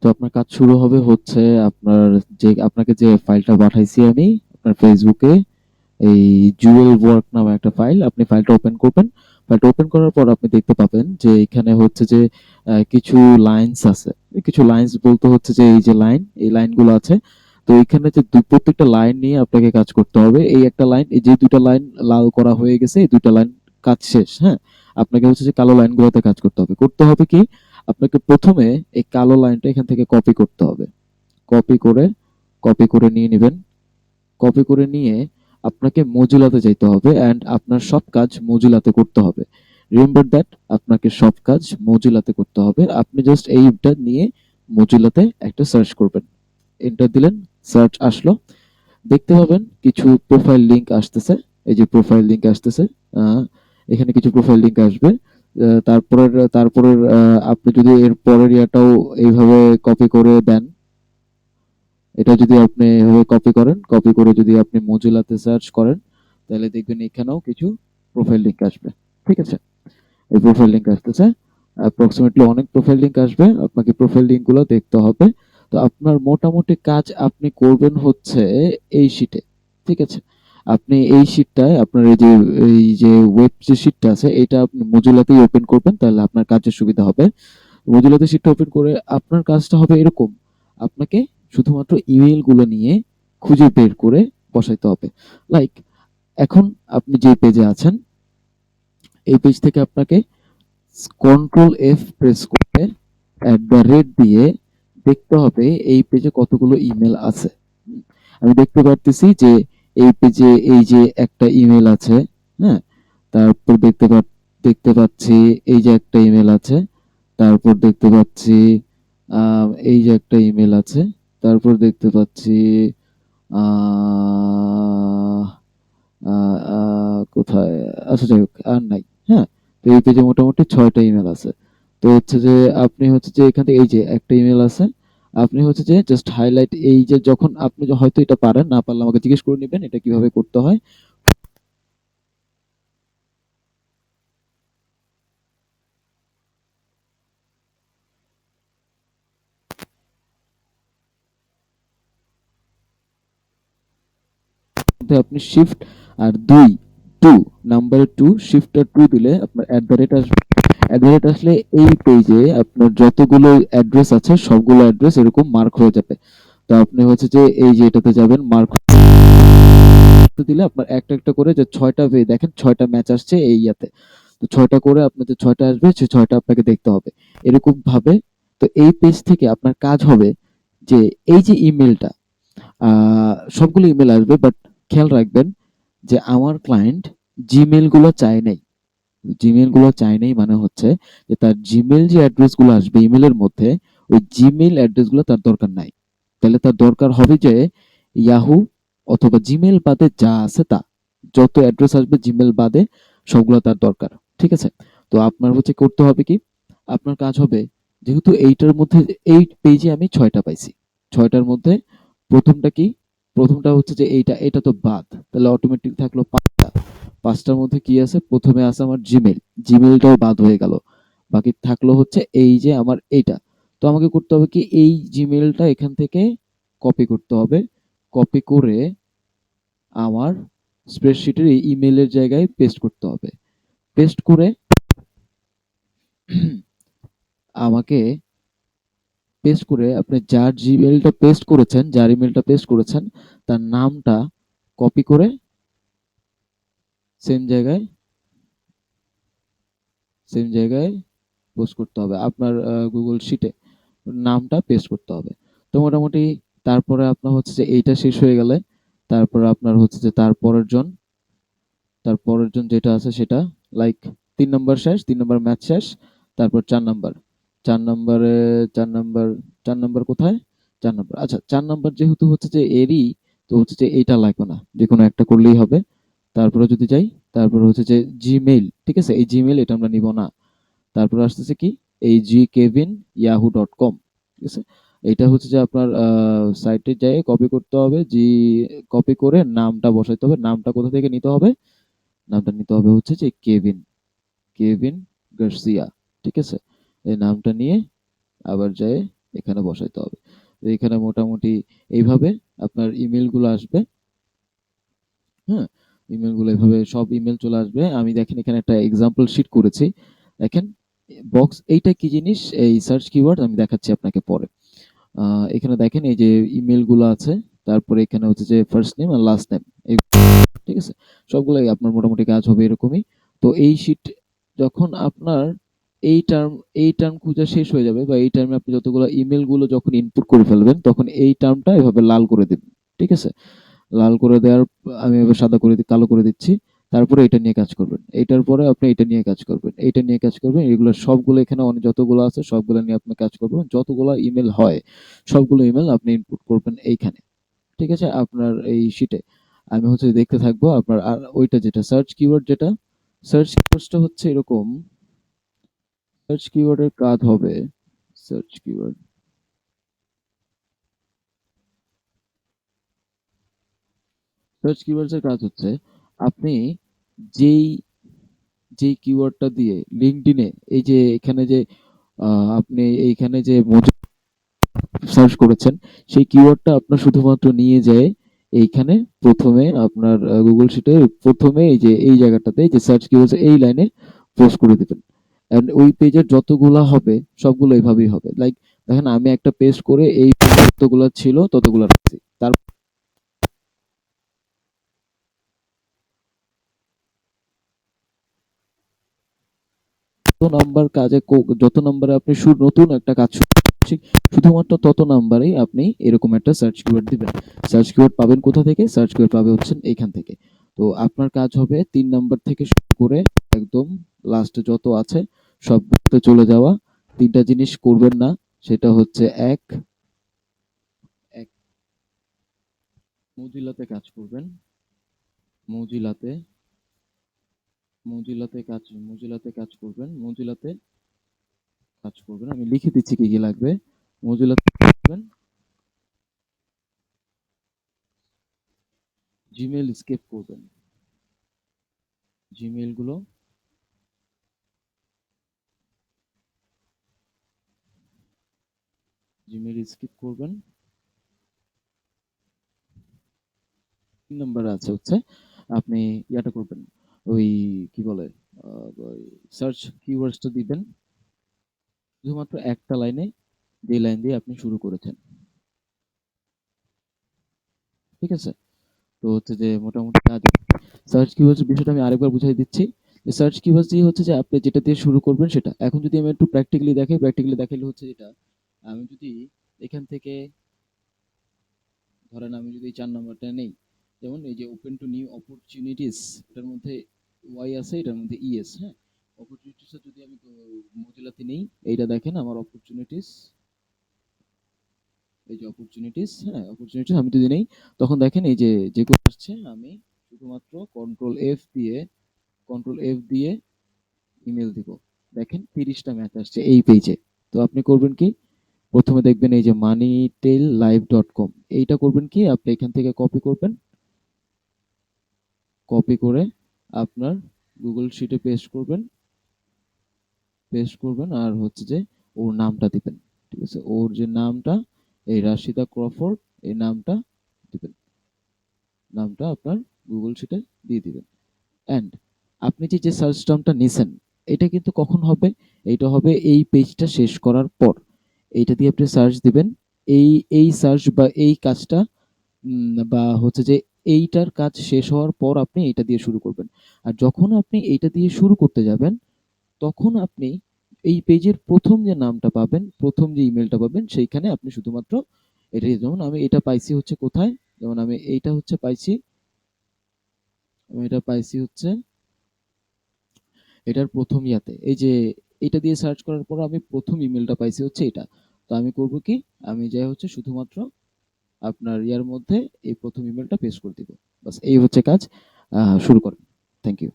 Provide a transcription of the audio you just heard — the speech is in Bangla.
তো আপনার কাজ শুরু হবে হচ্ছে আপনাকে যে ফাইলটা পাঠাইছি আমি আপনার ফেসবুকে, এই জুয়েল ওয়ার্ক নামে একটা ফাইল, আপনি ফাইলটা ওপেন করবেন। ফাইলটা ওপেন করার পর আপনি দেখতে পাবেন যে এখানে হচ্ছে যে কিছু লাইনস আছে। এই কিছু লাইনস বলতে হচ্ছে যে এই যে এই লাইনগুলো আছে। তো এখানে যে প্রত্যেকটা লাইন নিয়ে আপনাকে কাজ করতে হবে। এই একটা লাইন, এই যে দুইটা লাইন লাল করা হয়ে গেছে, এই দুইটা লাইন কাজ শেষ। হ্যাঁ, আপনাকে হচ্ছে যে কালো লাইনগুলোতে কাজ করতে হবে। করতে হবে কি, আপনাকে প্রথমে এই কালো লাইনটা এখান থেকে কপি করতে হবে। কপি করে কপি করে নিয়ে নেবেন। কপি করে নিয়ে আপনাকে মজুলাতে যাইতে হবে অ্যান্ড আপনার সব কাজ মজুলাতে করতে হবে। রিমেম্বার দ্যাট, আপনাকে সব কাজ মজুলাতে করতে হবে। আপনি জাস্ট এইটা নিয়ে মজুলাতে একটা সার্চ করবেন। এন্টার দিলেন, সার্চ আসলো। দেখতে পাবেন কিছু প্রোফাইল লিংক আসতেছে। এই যে প্রোফাইল লিংক আসতেছে, আহ, এখানে কিছু প্রোফাইল লিংক আসবে। তারপরের আপনি যদি এর পরের ইয়াটাও এইভাবে কপি করে দেন, এটা যদি আপনি এভাবে কপি করেন, কপি করে যদি আপনি মজিলাতে সার্চ করেন, তাহলে দেখবেন এখানেও কিছু প্রোফাইল লিংক আসবে। ঠিক আছে, এই প্রোফাইল লিংক আসতেছে। অ্যাপ্রক্সিমেটলি অনেক প্রোফাইল লিংক আসবে, আপনাকে প্রোফাইল লিংক গুলো দেখতে হবে। তো আপনার মোটামুটি কাজ আপনি করবেন হচ্ছে এই শিটে। ঠিক আছে, আপনি এই শিটটায় আপনার এই যে ওয়েব যে শিটটা আছে এটা আপনি মজুলাতেই ওপেন করবেন, তাহলে আপনার কাজের সুবিধা হবে। মজুলাতে শিটটা ওপেন করে আপনার কাজটা হবে এরকম: আপনাকে শুধুমাত্র ইমেইল গুলো নিয়ে খুঁজে বের করে বসাইতে হবে। লাইক, এখন আপনি যে পেজে আছেন, এই পেজ থেকে আপনাকে কন্ট্রোল এফ প্রেস করে @ দিয়ে দেখতে হবে এই পেজে কতগুলো ইমেল আছে। আমি দেখতে পারতেছি যে এই পেজে এই যে একটা ইমেল আছে। হ্যাঁ, তারপর দেখতে পাচ্ছি এই যে একটা ইমেল আছে। তারপর দেখতে পাচ্ছি এই যে একটা ইমেল আছে। তারপর দেখতে পাচ্ছি আহ, কোথায়, আচ্ছা যাই হোক আর নাই। হ্যাঁ, তো এই পেজে মোটামুটি 6টা ইমেল আছে। তো হচ্ছে যে আপনি হচ্ছে যে এখান থেকে এই যে একটা ইমেল আছে, আপনি হচ্ছে যে জাস্ট হাইলাইট, এই যে যখন আপনি হয়তো এটা পারেন, না পারলে আমাকে জিজ্ঞেস করে নেবেন এটা কিভাবে করতে হয়। মধ্যে আপনি শিফট আর দুই, টু, নাম্বারে টু, শিফট আর টু দিলে আপনার আসবে। আসলে এই পেজে আপনার যতগুলো অ্যাড্রেস আছে সবগুলো অ্যাড্রেস এরকম মার্ক হয়ে যাবে। তো আপনি হচ্ছে যে এই যে এটাতে যাবেন, মার্ক দিলে আপনার একটা একটা করে যে 6টা দেখেন 6টা ম্যাচ আসছে এই ইয়াতে। তো 6টা করে আপনার যে 6টা আসবে সেই 6টা আপনাকে দেখতে হবে এরকম ভাবে। তো এই পেজ থেকে আপনার কাজ হবে যে এই যে ইমেলটা, সবগুলো ইমেল আসবে, বাট খেয়াল রাখবেন যে আমার ক্লায়েন্ট জিমেল গুলো চায় নাই। জিমেল গুলো চায় নাই মানে হচ্ছে যে তার জিমেল যে অ্যাড্রেস গুলো আসবে ইমেলের মধ্যে, ওই জিমেল অ্যাড্রেস গুলো তার দরকার নাই। তাহলে তার দরকার হবে যে ইয়াহু অথবা জিমেল বাদে যা আছে তা, যত অ্যাড্রেস আসবে জিমেল বাদে সবগুলো তার দরকার। ঠিক আছে, তো আপনার হচ্ছে করতে হবে কি, আপনার কাজ হবে, যেহেতু এইটার মধ্যে এই পেজে আমি 6টা পাইছি, 6টার মধ্যে প্রথমটা কি, প্রথমটা হচ্ছে যে এইটা, এটা তো বাদ, তাহলে অটোমেটিক থাকলো 5টা। 5টার মধ্যে কি আছে, প্রথমে আছে আমার জিমেল, জিমেলটাও বাদ হয়ে গেল। বাকি থাকলো হচ্ছে এই যে আমার এইটা। তো আমাকে করতে হবে কি, এই জিমেলটা এখান থেকে কপি করতে হবে। কপি করে আমার স্প্রেডশিটের এই ইমেলের জায়গায় পেস্ট করতে হবে। পেস্ট করে আমাকে আপনি যার জিমেলটা পেস্ট করেছেন, যার ইমেলটা পেস্ট করেছেন, তার নামটা কপি করে সেম জায়গায় সেম জায়গায় পোস্ট করতে হবে আপনার গুগল শিটে, নামটা পেস্ট করতে হবে। তো মোটামুটি তারপরে আপনার হচ্ছে যে এইটা শেষ হয়ে গেলে, তারপরে আপনার হচ্ছে যে তারপরের জন যেটা আছে সেটা, লাইক 3 নম্বর শেষ, 3 নম্বর ম্যাচ শেষ। তারপর 4 নম্বর, 4 নম্বরে, 4 নম্বর, 4 নম্বর কোথায়, 4 নম্বর, আচ্ছা 4 নম্বর যেহেতু হচ্ছে যে এরই, তো হচ্ছে যে এইটা লাগবে না, যে কোনো একটা করলেই হবে। তারপরে যদি যাই, তারপরে হচ্ছে যে জিমেইল, ঠিক আছে, এই জিমেইল এটা আমরা নিব না। তারপরে আসতেছে কি, এই gkevin@yahoo.com, ঠিক আছে। এটা হচ্ছে যে আপনার সাইটে যেয়ে কপি করতে হবে, কপি করে নামটা বসাইতে হবে। নামটা কোথা থেকে নিতে হবে, নামটা নিতে হবে হচ্ছে যে কেভিন, কেভিন গার্সিয়া, ঠিক আছে। এই নামটা নিয়ে আবার যায় এখানে বসাইতে হবে। তো এখানে মোটামুটি এইভাবে আপনার ইমেলগুলো আসবে। হ্যাঁ, ইমেলগুলো এভাবে সব ইমেল চলে আসবে। আমি দেখেন এখানে একটা এক্সাম্পল শিট করেছি। দেখেন বক্স এইটা কি জিনিস, এই সার্চ কিওয়ার্ড আমি দেখাচ্ছি আপনাকে পরে। এখানে দেখেন এই যে ইমেলগুলো আছে, তারপরে এখানে হচ্ছে যে ফার্স্ট নেম আর লাস্ট নেম, ঠিক আছে? সবগুলাই আপনার মোটামুটি কাজ হবে এরকমই। তো এই শিট যখন আপনার এই টার্ম এই টার্ম খোঁজা শেষ হয়ে যাবে, বা এই টার্মে আপনি যতগুলো ইমেল গুলো যখন ইনপুট করে ফেলবেন, তখন এই টার্মটা এভাবে লাল করে দিবেন। ঠিক আছে? লাল করে দেওয়ার আমি এবার সাদা করে কালো করে দিচ্ছি। তারপরে এটা নিয়ে কাজ করবেন। এইটার পরে আপনি এটা নিয়ে কাজ করবেন। এইটা নিয়ে কাজ করবেন। এগুলো সবগুলো এখানে যতগুলো আছে সবগুলো নিয়ে আপনি কাজ করবেন। যতগুলো ইমেল হয় সবগুলো ইমেল আপনি ইনপুট করবেন এইখানে। ঠিক আছে? আপনার এই শিটে আমি হচ্ছে দেখতে থাকবো আপনার। আর ওইটা যেটা সার্চ কিওয়ার্ড, যেটা সার্চ কিওয়ার্ডটা হচ্ছে এরকম। সার্চ কিওয়ার্ডের কাজ হবে, সার্চ কিওয়ার্ড সার্চ কিওয়ার্ডস এর কাজ হচ্ছে আপনি যেই যেই কিওয়ার্ডটা দিয়ে লিঙ্কডইনে এই যে এখানে যে আপনি এইখানে যে সার্চ করেছেন, সেই কিওয়ার্ডটা আপনার শুধুমাত্র নিয়ে যায় এইখানে প্রথমে আপনার গুগল শিটে প্রথমে এই যে এই জায়গাটাতে যে সার্চ কিওয়ার্ডস এই লাইনে পোস্ট করে দিবেন। এন্ড ওই পেজের যতগুলা হবে সবগুলো এইভাবেই হবে। লাইক দেখেন আমি একটা পেস্ট করে এই যতগুলা ছিল ততগুলা রাখছি। তার যত নাম্বার কাজে যত নাম্বারে আপনি নতুন একটা কাজ শুরু করছি, শুধুমাত্র তত নাম্বারেই আপনি এরকম একটা সার্চ কিওয়ার্ড দিবেন। সার্চ কিওয়ার্ড পাবেন কোথা থেকে? সার্চ কিওয়ার্ড পাবে হচ্ছেন এইখান থেকে। তো আপনার কাজ হবে ৩ নাম্বার থেকে শুরু করে একদম লাস্টে যত আছে সবগুলোতে চলে যাওয়া। ৩ টা জিনিস করবেন না। সেটা হচ্ছে ১, মজিলাতে কাজ করবেন। মজিলাতে মজিলাতে কাজ করবেন। আমি লিখে দিচ্ছি কি কি লাগবে। মজিলাতে করবেন। জিমেইল স্কেপ করবেন। জিমেইল গুলো জিমেইল স্কিপ করবেন। ৩ নাম্বার আছে হচ্ছে আপনি ইয়াটা করবেন। ওই কি বলে ওই সার্চ কিওয়ার্ডসটা দিবেন শুধুমাত্র একটা লাইনে, যে লাইন দিয়ে আপনি শুরু করেছেন। ঠিক আছে? তো হচ্ছে যে মোটামুটি কাজ। সার্চ কিওয়ার্ডস বিষয়টা আমি আরেকবার বুঝাই দিচ্ছি। যে সার্চ কিওয়ার্ডস দিয়ে হচ্ছে যে আপনি যেটা দিয়ে শুরু করবেন সেটা। এখন যদি আমি একটু প্র্যাকটিক্যালি দেখাইলে হচ্ছে যেটা, আমি যদি এখান থেকে ধরেন আমি যদি এই ৪ নাম্বারটা নেই, যেমন এই যে ওপেন টু নিউ অপরচুনিটিস, এটার মধ্যে ওয়াই আছে, এটার মধ্যে ইএস, হ্যাঁ? অপরচুনিটিসটা যদি আমি মজিলাতে নেই, এইটা দেখেন আমার অপরচুনিটিস, এই যে অপরচুনিটিস, হ্যাঁ? অপরচুনিটিস আমি যদি নেই, তখন দেখেন এই যে যেগুলো আসছে আমি শুধুমাত্র কন্ট্রোল এফ দিয়ে ইমেল দিব। দেখেন ৩০টা ম্যাচ আসছে এই পেজে। তো আপনি করবেন কি? প্রথমে দেখবেন এই যে moneytaillive.com, এইটা করবেন কি আপনি এখান থেকে কপি করবেন। কপি করে আপনার গুগল শিটে পেস্ট করবেন আর হচ্ছে যে ওর নামটা দিবেন। ঠিক আছে? ওর যে নামটা, এই রাশিদা ক্রফোর্ড, এই দিবেন নামটা আপনার গুগল শিটে দিয়ে দিবেন। অ্যান্ড আপনি যে সার্চ টার্মটা নিছেন, এটা কিন্তু কখন হবে? এইটা হবে এই পেজটা শেষ করার পর। এইটা দিয়ে আপনি সার্চ দিবেন। এই সার্চ বা এই কাজটা বা হচ্ছে যে এইটার কাজ শেষ হওয়ার পর আপনি এটা দিয়ে শুরু করবেন। আর যখন আপনি এইটা দিয়ে শুরু করতে যাবেন, তখন আপনি এই পেজের ১ম যে নামটা পাবেন, ১ম যে ইমেইলটা পাবেন সেইখানে আপনি শুধুমাত্র এটাই, যেমন আমি এটা পাইছি হচ্ছে কোথায়? যেমন আমি এইটা হচ্ছে পাইছি, আমি এটা পাইছি হচ্ছে এটার ১ম ইয়াতে। এই যে এটা দিয়ে সার্চ করার পর আমি ১ম ইমেইলটা পাইছি হচ্ছে এটা। তো আমি করব কি? আমি যাই হচ্ছে শুধুমাত্র আপনার ইয়ার মধ্যে এই ১ম ইমেইলটা পেস্ট করে দিব। বাস এই হচ্ছে কাজ। শুরু করেন। Thank you.